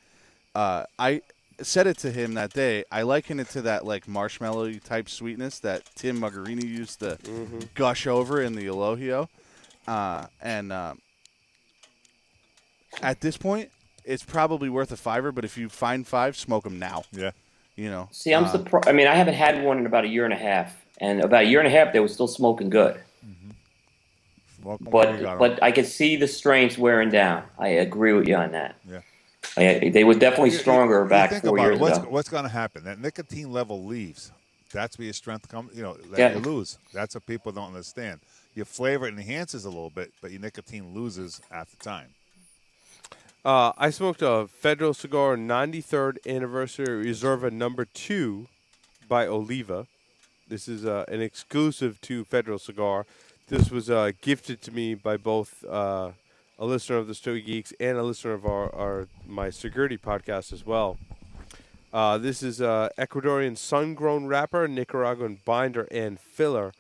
I said it to him that day. I liken it to that like marshmallow type sweetness that Tim Margarini used to gush over in the Elohio. At this point, it's probably worth a $5, but if you find $5, smoke them now. Yeah. See, I'm surprised. I mean, I haven't had one in about a year and a half, and about a year and a half, they were still smoking good. But I could see the strengths wearing down. I agree with you on that. Yeah. They were definitely stronger You back think 4 about years it, ago. what's going to happen? That nicotine level leaves. That's where your strength comes. You Yeah. lose. That's what people don't understand. Your flavor enhances a little bit, but your nicotine loses after time. I smoked a Federal Cigar 93rd Anniversary Reserva number 2 by Oliva. This is an exclusive to Federal Cigar. This was gifted to me by both a listener of the Stogie Geeks and a listener of my security podcast as well. This is Ecuadorian sun-grown wrapper, Nicaraguan binder and filler.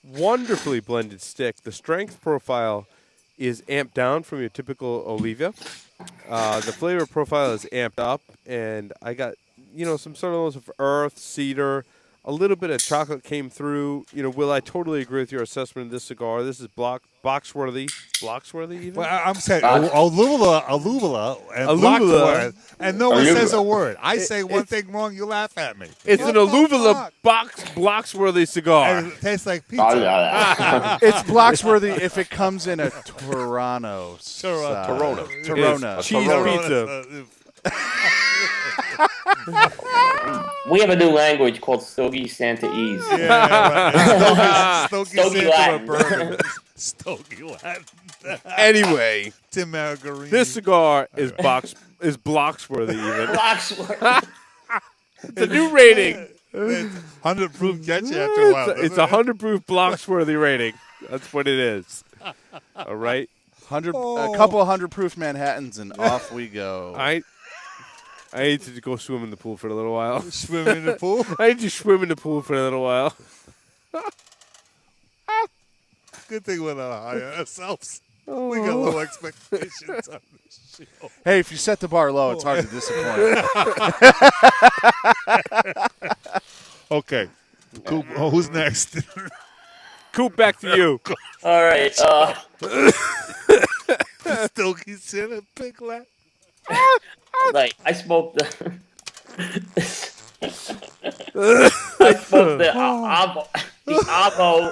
Wonderfully blended stick. The strength profile is amped down from your typical Oliva. The flavor profile is amped up, and I got, some sort of earth, cedar, a little bit of chocolate came through. Will, I totally agree with your assessment of this cigar. This is Bloxworthy even? Well, I'm saying aluvula, and Aluvula. and no one Aluvula. says a word. I say one thing wrong, you laugh at me. It's What an the Aluvula fuck? Bloxworthy cigar. And it tastes like pizza. It's Bloxworthy if it comes in a Toronto. Toronto. Torona. Cheese Corona. pizza. We have a new language called Stogies Santaese. Yeah, Stogie Santa Latin. bourbon. Stogie Latin. Anyway, Tim Margarini. this cigar is Blocksworthy even. Blocksworth. It's a new rating. 100 proof gets you after a while. It's a 100 proof Blocksworthy rating. That's what it is. All right. A couple 100 proof Manhattans, and off we go. I need to go swim in the pool for a little while. Swim in the pool? I need to swim in the pool for a little while. Good thing we're not high on ourselves. We got low expectations on this show. Hey, if you set the bar low, it's hard to disappoint. Okay. Coop, who's next? Coop, back to you. All right. Stogie Santa Pig Latin. Like I smoked the. I smoked the avo. The avo.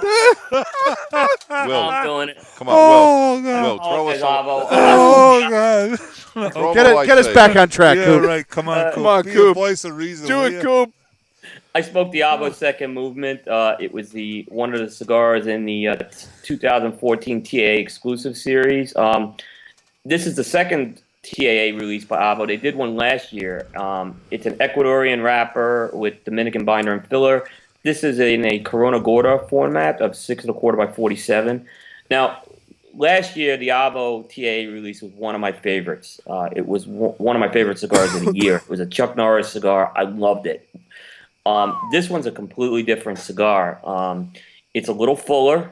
Will, I'm doing it. come on, God. Will, throw us Avo. Oh, God. throw Get us back on track, Yeah, Coop. right. Come on, Coop. Come on, Be Coop. a voice of reason. Do will it, ya? Coop. I smoked the Avo Second Movement. It was one of the cigars in the 2014 TAA exclusive series. This is the second TAA release by Avo. They did one last year. It's an Ecuadorian wrapper with Dominican binder and filler. This is in a Corona Gorda format of 6 1/4 by 47. Now, last year the Avo TAA release was one of my favorites. It was one of my favorite cigars of the year. It was a Chuck Norris cigar. I loved it. This one's a completely different cigar. It's a little fuller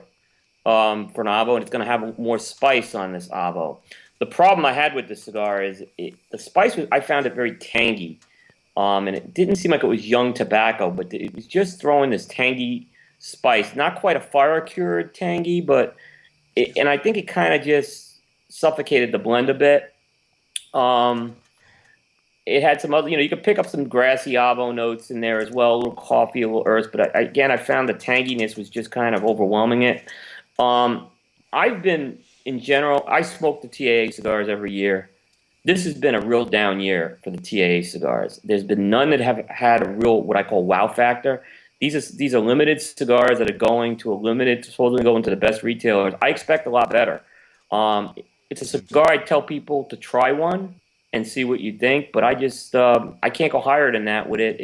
for an Avo, and it's going to have more spice on this Avo. The problem I had with this cigar is the spice I found it very tangy, and it didn't seem like it was young tobacco, but it was just throwing this tangy spice. Not quite a fire-cured tangy, but and I think it kind of just suffocated the blend a bit. It had some other, you could pick up some grassy Avo notes in there as well, a little coffee, a little earth. But I found the tanginess was just kind of overwhelming it. I've been, in general, I smoke the TAA cigars every year. This has been a real down year for the TAA cigars. There's been none that have had a real, what I call wow factor. These are limited cigars that are going to supposedly going to the best retailers. I expect a lot better. It's a cigar I tell people to try one and see what you think, but I just I can't go higher than that with it.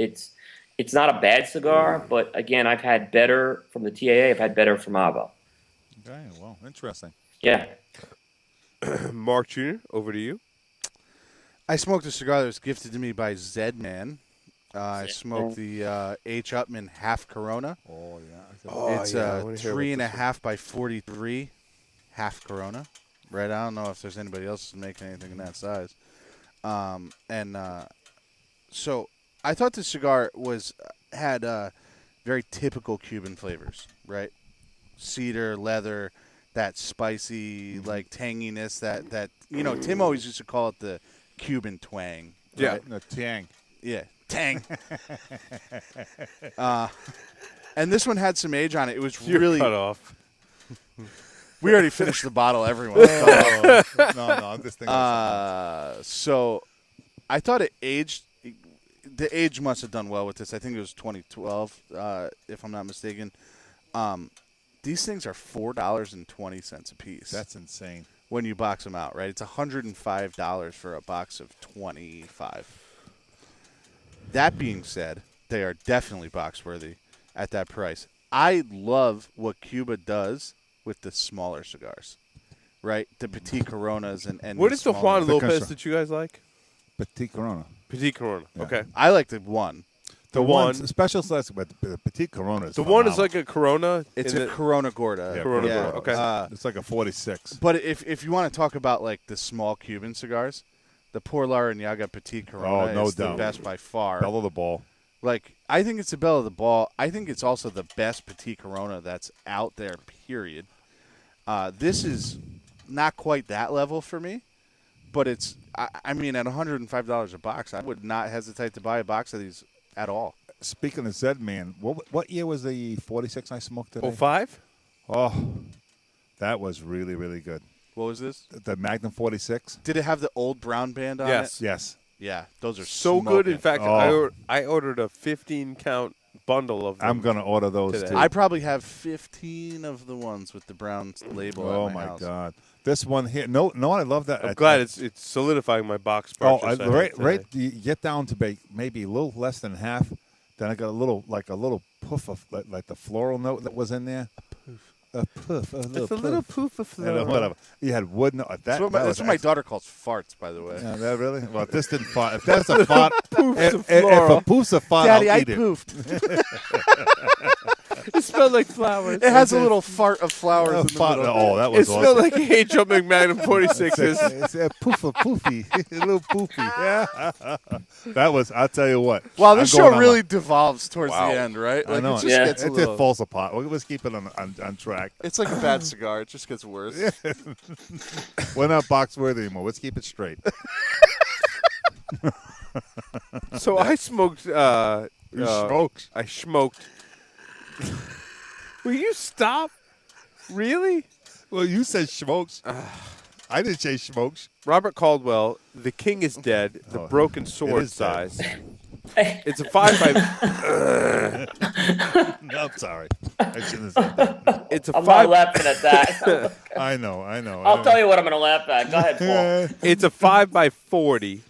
It's not a bad cigar, but again, I've had better from the TAA. I've had better from Avo. Okay, well, interesting. Yeah. Mark Jr., over to you. I smoked a cigar that was gifted to me by Zedman. I smoked the H. Upman Half Corona. Oh, yeah. It's 3.5 by 43 half Corona. Right, I don't know if there's anybody else making anything in that size. So I thought the cigar had very typical Cuban flavors, right? Cedar, leather, that spicy like tanginess. That Tim always used to call it the Cuban twang. Yeah, right? No, tang. Yeah, tang. And this one had some age on it. It was You're really cut off. We already finished the bottle. Everyone. No, this thing. So I thought it aged. The age must have done well with this. I think it was 2012, if I'm not mistaken. These things are $4.20 a piece. That's insane. When you box them out, right? It's $105 for a box of 25. That being said, they are definitely box worthy at that price. I love what Cuba does with the smaller cigars, right? The Petit Coronas and What is the smaller- Juan Lopez that you guys like? Petit Corona. Petit Corona. Yeah. Okay. I like the one. The one. Special selection, but the Petit Corona is The one is phenomenal. like a Corona. It's in a the- Corona Gorda. Yeah, Corona Yeah. Gorda, okay. It's like a 46. But if you want to talk about like the small Cuban cigars, the Por Larrañaga Petit Corona Oh, no is the doubt. best by far. Bell of the ball. Like I think it's the bell of the ball. I think it's also the best Petit Corona that's out there. Period. This is not quite that level for me, but it's. I mean, at $105 a box, I would not hesitate to buy a box of these at all. Speaking of Zed, man, what year was the 46 I smoked today? 05? Oh, that was really, really good. What was this? The Magnum 46? Did it have the old brown band on Yes. it? Yes. Yeah, those are so good. In fact, Oh. I ordered a 15-count bundle of them. I'm going to order those today. too. I probably have 15 of the ones with the brown label Oh at my my house. God! This one here. No, I love that. I'm glad it's solidifying my box Oh, purchase. right. You get down to maybe a little less than half. Then I got a little puff of like the floral note that was in there. A puff, a little It's a puff. little poof of flower. Whatever. You had wood. No, That's what my daughter calls farts, by the way. Yeah, that really? Well, this didn't fart. If that's a fart, if a floral. poof's a fart, Daddy, I'll I eat it. poofed. It smelled like flowers. It has a little fart of flowers in the Fart. middle. Oh, that It was smelled awesome. like H.O. McMagnum 46s. It's a poofy, a little poofy. Yeah, that was. I'll tell you what. Wow, this I'm going show on really devolves towards Wow. the end, right? I know. It just Yeah. gets a It little. just falls apart. Let's keep it on track. It's like a bad cigar. It just gets worse. We're not box worthy anymore. Let's keep it straight. So I smoked. Smokes. I smoked. Will you stop? Really? Well, you said smokes. I didn't say smokes. Robert Caldwell, The King is Dead, the Oh, broken it sword is dead. size. It's a 5 by. No, I'm sorry. I shouldn't have said that. It's a I'm 5. not laughing at that. I know. I'll tell you what I'm going to laugh at. Go ahead, Paul. It's a 5 by 40.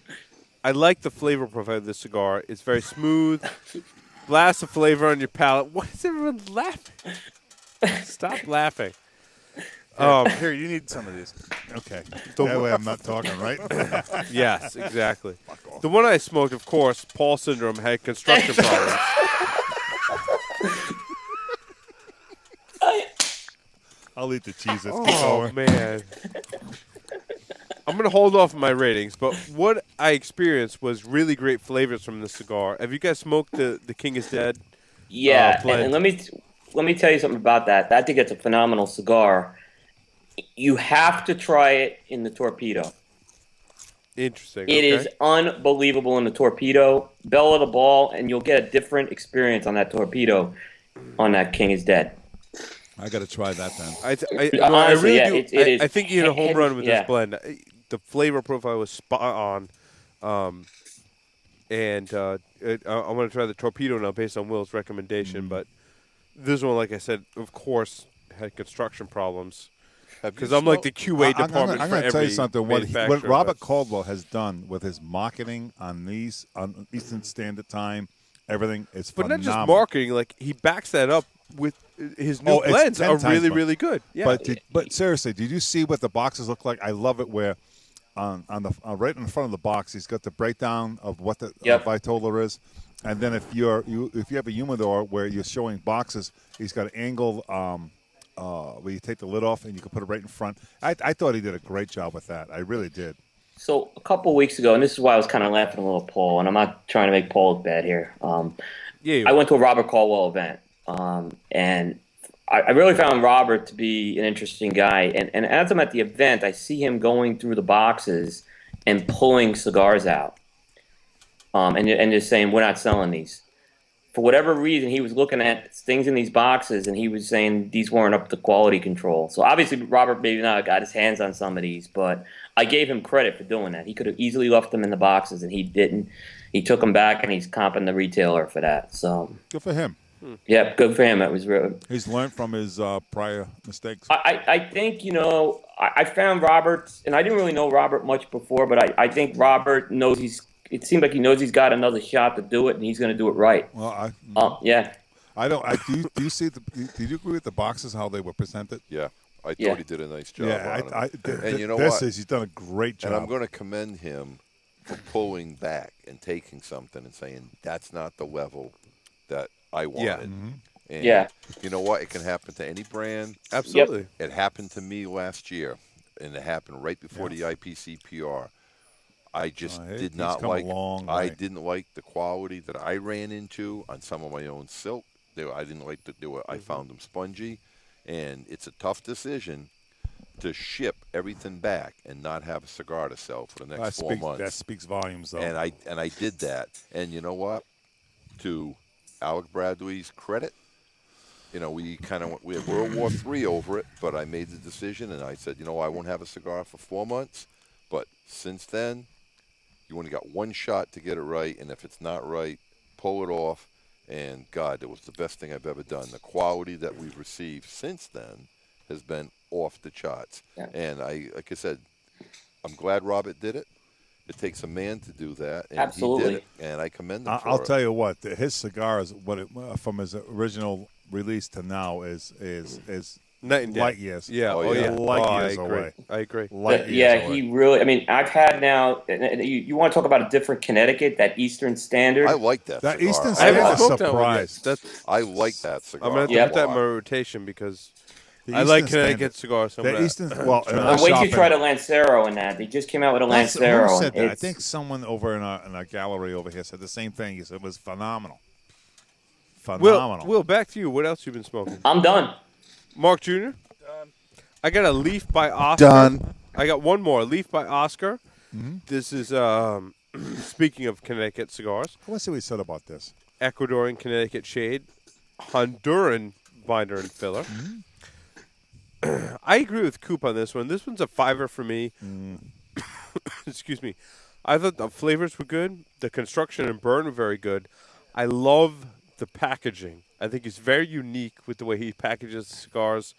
I like the flavor profile of this cigar. It's very smooth. Blast of flavor on your palate. Why is everyone laughing? Stop laughing. Here, you need some of these. Okay. That way I'm not talking, right? Yes, exactly. The one I smoked, of course, Paul Syndrome, had construction problems. I'll eat the cheese. Let's keep Oh, going. man. I'm going to hold off on my ratings, but what I experienced was really great flavors from the cigar. Have you guys smoked the King is Dead? Yeah, blend. and let me tell you something about that. I think it's a phenomenal cigar. You have to try it in the Torpedo. Interesting. It is unbelievable in the Torpedo. Bell of the ball, and you'll get a different experience on that Torpedo on that King is Dead. I got to try that then. I Honestly, really yeah, do. it is I think you hit a home run with yeah. this blend. The flavor profile was spot on. And I want to try the Torpedo now based on Will's recommendation. But this one, like I said, of course, had construction problems. Because I'm like the QA department I'm for going to tell you every something. What manufacturer, Robert but- Caldwell has done with his marketing on Eastern Standard Time, everything is But phenomenal. not just marketing. Like, he backs that up with his new it's blends 10 are times really, more. really good. Yeah. But seriously, did you see what the boxes look like? I love it where on the right in the front of the box, he's got the breakdown of what the Vitola is, and then if you have a humidor where you're showing boxes, he's got an angle where you take the lid off and you can put it right in front. I thought he did a great job with that. I really did. So a couple of weeks ago, and this is why I was kind of laughing a little at Paul, and I'm not trying to make Paul look bad here. I went to a Robert Caldwell event, and I really found Robert to be an interesting guy. And as I'm at the event, I see him going through the boxes and pulling cigars out, and just saying, "We're not selling these." For whatever reason, he was looking at things in these boxes, and he was saying these weren't up to quality control. So obviously, Robert maybe not got his hands on some of these, but I gave him credit for doing that. He could have easily left them in the boxes, and he didn't. He took them back, and he's comping the retailer for that. So Good for him. yeah, good for him. It was real. He's learned from his prior mistakes. I think, I found Robert, and I didn't really know Robert much before, but I think Robert knows it seems like he knows he's got another shot to do it, and he's going to do it right. Well, Yeah. I don't. Do you see did you agree with the boxes how they were presented? Yeah, I thought Yeah. he did a nice job. Yeah, on them. And you know this what? is he's done a great job. And I'm going to commend him for pulling back and taking something and saying that's not the level that I wanted. Yeah. And Yeah. you know what? It can happen to any brand. Absolutely. It happened to me last year, and it happened right before the IPC PR. I just did he's not come a like. long I way. didn't like the quality that I ran into on some of my own silk. I didn't like to do it. I found them spongy, and it's a tough decision to ship everything back and not have a cigar to sell for the next 4 months. That speaks volumes, though. And I did that. And you know what? To Alec Bradley's credit, we kind of we had World War III over it, but I made the decision and I said, I won't have a cigar for 4 months. But since then, You only got one shot to get it right, and if it's not right, pull it off. And God, it was the best thing I've ever done. The quality that we've received since then has been off the charts. Yeah. And like I said, I'm glad Robert did it. It takes a man to do that, and Absolutely. he did it, and I commend him for I'll it. tell you what, his cigars, from his original release to now, is Night and day. light years. Yeah. Oh, yeah. Light years I agree. away. I agree. Light years Yeah, away. he really. I mean, I've had now. You want to talk about a different Connecticut, that Eastern Standard? I like that That cigar. Eastern I Standard haven't is a smoked that one yet. surprise. I like that cigar. I'm going to Yeah. have to put that in my rotation because The I like Eastern Connecticut cigars. So I'm The gonna- Eastern, well, in our Wait till you shopping- try the Lancero in that. They just came out with a That's- Lancero. Who said that? I It's- think someone over in our gallery over here said the same thing. He said it was phenomenal. Phenomenal. Will, back to you. What else you been smoking? I'm done. Mark Jr.? I got a Leaf by Oscar. Done. I got one more. Leaf by Oscar. Mm-hmm. This is, speaking of Connecticut cigars, Let's see what he said about this. Ecuadorian Connecticut Shade, Honduran binder and filler. Mm-hmm. I agree with Coop on this one. This one's a $5 for me. Excuse me. I thought the flavors were good. The construction and burn were very good. I love the packaging. I think it's very unique with the way he packages the cigars,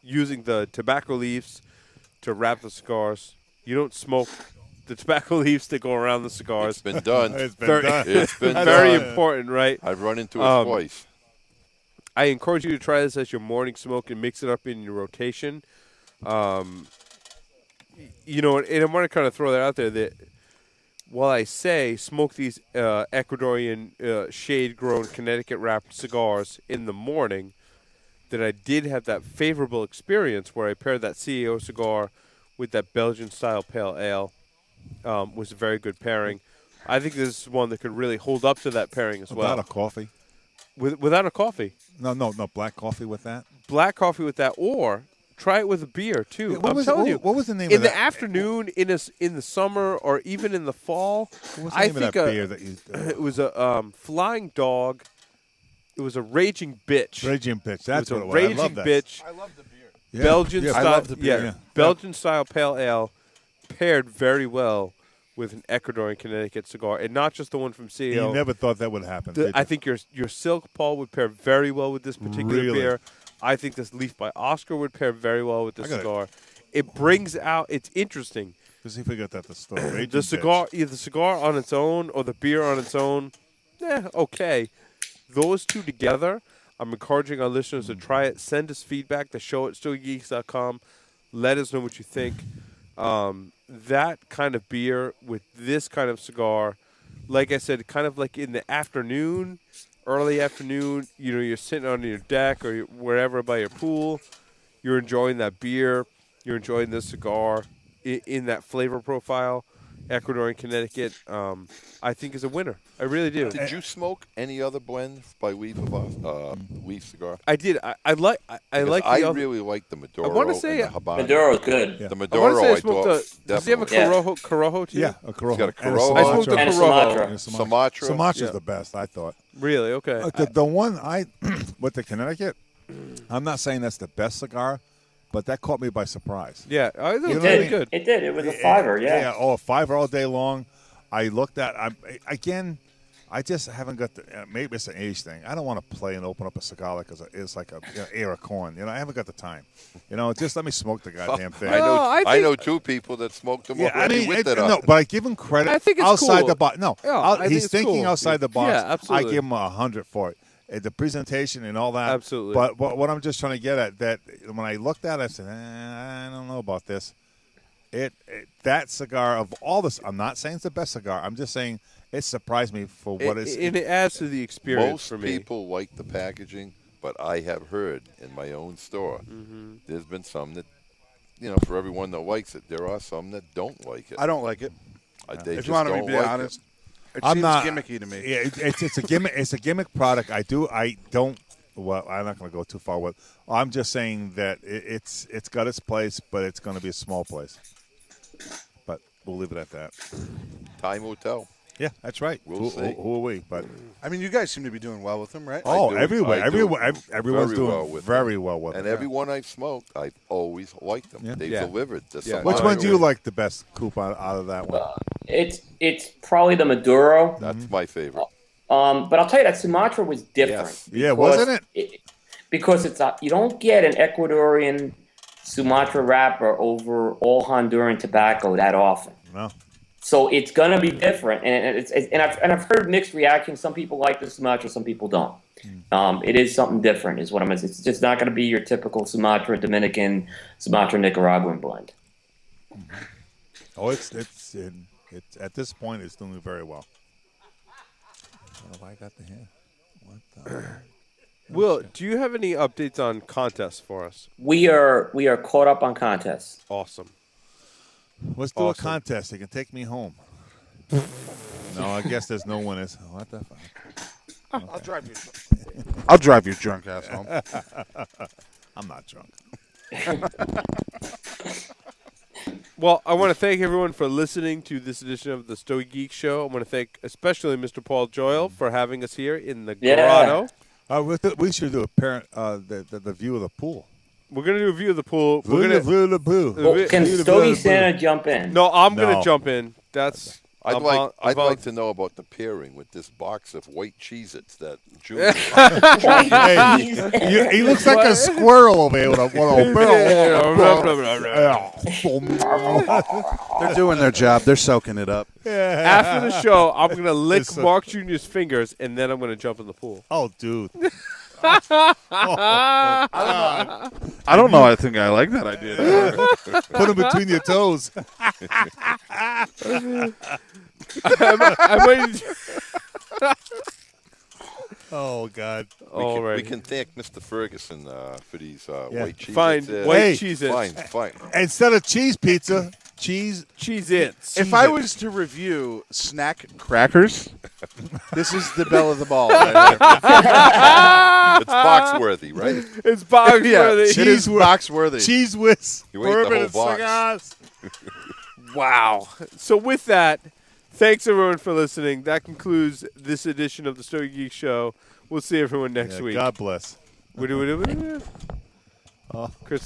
using the tobacco leaves to wrap the cigars. You don't smoke the tobacco leaves that go around the It's cigars. been done. It's been Very- done. It's been Very done. important, right? I've run into it twice. I encourage you to try this as your morning smoke and mix it up in your rotation. You know, and I want to kind of throw that out there that while I say smoke these Ecuadorian shade-grown Connecticut wrapped cigars in the morning, that I did have that favorable experience where I paired that CEO cigar with that Belgian-style pale ale. Was a very good pairing. I think this is one that could really hold up to that pairing as well. Without a coffee. Without a coffee. No, black coffee with that. Black coffee with that, or try it with a beer too. Yeah, what I'm was- telling what- you, what was the name in of the that? afternoon, in the summer, or even in the fall. What was the I name of think that beer that you? it was a Flying Dog. It was a Raging Bitch. Raging Bitch. That's it what it was was. a I love Raging that. Bitch. I love the beer. Yeah. Belgian Yeah, style. I love the beer. Yeah. Belgian style pale ale paired very well with an Ecuadorian Connecticut cigar, and not just the one from CEO. You never thought that would happen. did I you? think your Silk Paul would pair very well with this particular Really? beer. I think this Leaf by Oscar would pair very well with this I gotta- cigar. It brings out. It's interesting. Because he forgot that the store. Raging The Bitch. cigar, either the cigar on its own or the beer on its own, okay. Those two together, I'm encouraging our listeners to try it. Send us feedback. The show at stogies.com. Let us know what you think. That kind of beer with this kind of cigar, like I said, kind of like in the afternoon, early afternoon, you're sitting on your deck or wherever by your pool, you're enjoying that beer, you're enjoying this cigar in that flavor profile. Ecuadorian Connecticut, I think is a winner. I really do. Did you smoke any other blend by Leaf cigar? I did. I like. I Because like. I the other, really like the Maduro wanna say and the Habano. Maduro's good. Yeah. The I Maduro, want to say I I smoked thought a. Does he have a definitely. Corojo too? Yeah, a Corojo. He's got a And Corojo. I smoked the And a Corojo. Sumatra. And Sumatra. Sumatra's Yeah. the best, I thought. Really? Okay. The one I with the Connecticut, I'm not saying that's the best cigar, but that caught me by surprise. Yeah, I thought it You was know really what I good. It did. It was a fiver. Yeah. Oh, a $5 all day long. I looked at. Again, I just haven't got the. Maybe it's an age thing. I don't want to play and open up a cigar like it's like a ear of corn. I haven't got the time. Just let me smoke the goddamn thing. I know. No, I I think- know two people that smoked them Yeah, I already mean, with it no, up. but I give him credit. I think it's outside cool. the box. No, Yeah, I think he's it's thinking cool. outside the box. Yeah, absolutely. I give him 100 for it. The presentation and all that. Absolutely. But what I'm just trying to get at that when I looked at it, I said, I don't know about this. That cigar of all this, I'm not saying it's the best cigar. I'm just saying it surprised me for what it's. And it adds to the experience Most for me. people like the packaging, but I have heard in my own store, Mm-hmm. there's been some that, for everyone that likes it, there are some that don't like it. I don't like it. They If just you want don't me to be like honest, it I'm seems not gimmicky to me. Yeah, it's a gimmick. It's a gimmick product. I don't. Well, I'm not going to go too far with. I'm just saying that it's got its place, but it's going to be a small place. But we'll leave it at that. Time will tell. Yeah, that's right. We'll see. Who are we? But I mean, you guys seem to be doing well with them, right? oh, do. everywhere, I do everyone's very doing well with very them. well with And it. everyone I've smoked, I've always liked them. Yeah. They've Yeah. delivered. The Yeah. Which Sumatra one do you was- like the best, Coop, out of that one? It's probably the Maduro. That's my favorite. But I'll tell you that Sumatra was different. Yes. Yeah, wasn't it? Because you don't get an Ecuadorian Sumatra wrapper over all Honduran tobacco that often. No. So it's gonna be different, and I've heard mixed reactions. Some people like the Sumatra, some people don't. It is something different, is what I'm. It's just not going to be your typical Sumatra, Dominican, Sumatra, Nicaraguan blend. Oh, it's at this point it's doing very well. What have I got the hand? What the? Will, do you have any updates on contests for us? We are caught up on contests. Awesome. Let's do a contest. They can take me home. No, I guess there's no one. What the fuck? Okay. I'll drive your drunk ass home. I'm not drunk. Well, I want to thank everyone for listening to this edition of the Stogie Geek Show. I want to thank especially Mr. Paul Joyle for having us here in the grotto. We should do the view of the pool. We're going to do a view of the pool. View of the pool. Well, can Stogie Santa jump in? No, I'm going to jump in. That's... I'd like to know about the pairing with this box of white Cheez-Its that Junior. He looks like a squirrel over here with a They're doing their job. They're soaking it up. After the show, I'm going to lick Mark Jr.'s fingers, and then I'm going to jump in the pool. Oh, dude. I don't know. I think I like that idea. Put them between your toes. Oh, God. We can thank Mr. Ferguson for these white Cheez-Its. Fine, white Cheez-Its. Fine. Instead of cheese pizza, Cheez-Its. If I was to review snack crackers, this is the bell of the ball. Right It's box-worthy, right? It's box-worthy. It is box-worthy. Cheese whiz. You ate the whole box. Wow. So with that, thanks everyone for listening. That concludes this edition of the Stogie Geek Show. We'll see everyone next week. God bless. Chris.